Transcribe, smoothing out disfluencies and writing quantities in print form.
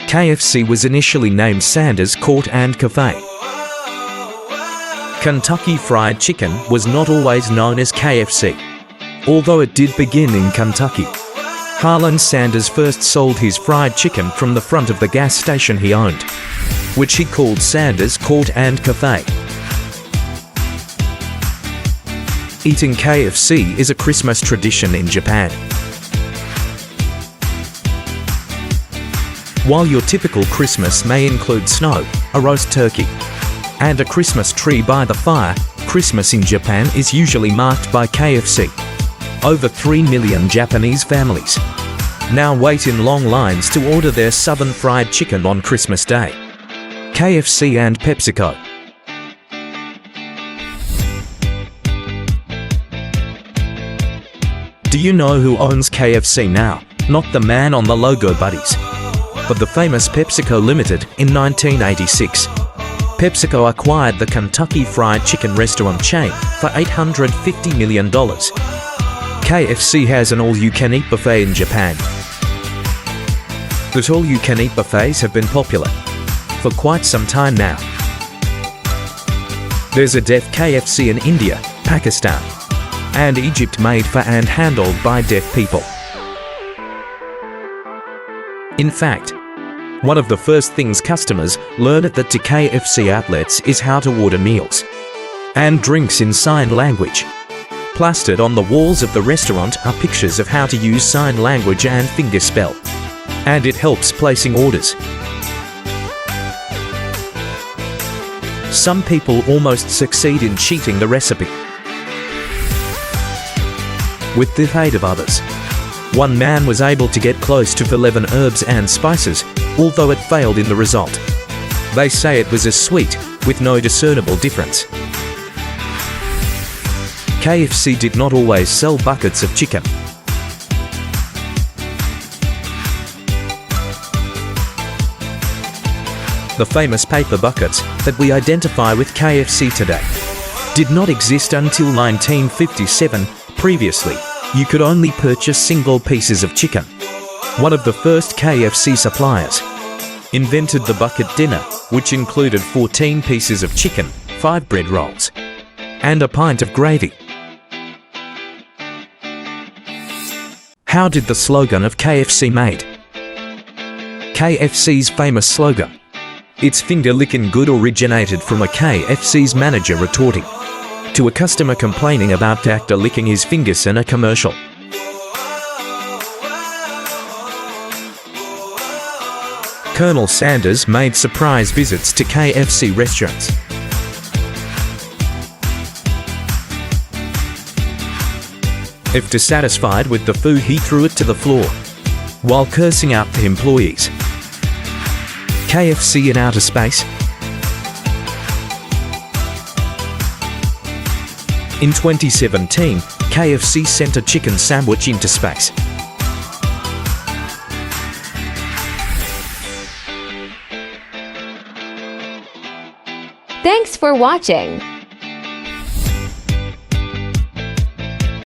KFC was initially named Sanders Court and Cafe. Kentucky Fried Chicken was not always known as KFC, although it did begin in Kentucky. Harlan Sanders first sold his fried chicken from the front of the gas station he owned, which he called Sanders Court and Cafe. Eating KFC is a Christmas tradition in Japan. While your typical Christmas may include snow, a roast turkey, and a Christmas tree by the fire, Christmas in Japan is usually marked by KFC. Over 3 million Japanese families now wait in long lines to order their Southern fried chicken on Christmas Day. KFC and PepsiCo. Do you know who owns KFC now? Not the man on the logo buddies, but the famous PepsiCo Limited in 1986. PepsiCo acquired the Kentucky Fried Chicken restaurant chain for $850 million. KFC has an all-you-can-eat buffet in Japan. But all-you-can-eat buffets have been popular for quite some time now. There's a deaf KFC in India, Pakistan, and Egypt made for and handled by deaf people. In fact, one of the first things customers learn at the KFC outlets is how to order meals and drinks in sign language. Plastered on the walls of the restaurant are pictures of how to use sign language and finger spell, and it helps placing orders. Some people almost succeed in cheating the recipe with the aid of others. One man was able to get close to 11 herbs and spices, although it failed in the result. They say it was as sweet, with no discernible difference. KFC did not always sell buckets of chicken. The famous paper buckets that we identify with KFC today did not exist until 1957. Previously, you could only purchase single pieces of chicken. One of the first KFC suppliers invented the bucket dinner, which included 14 pieces of chicken, 5 bread rolls, and a pint of gravy. How did the slogan of KFC made? KFC's famous slogan, "It's finger lickin' good," originated from a KFC's manager retorting to a customer complaining about the actor licking his fingers in a commercial. Colonel Sanders made surprise visits to KFC restaurants. If dissatisfied with the food, he threw it to the floor while cursing out the employees. KFC in outer space. In 2017, KFC sent a chicken sandwich into space. Thanks for watching.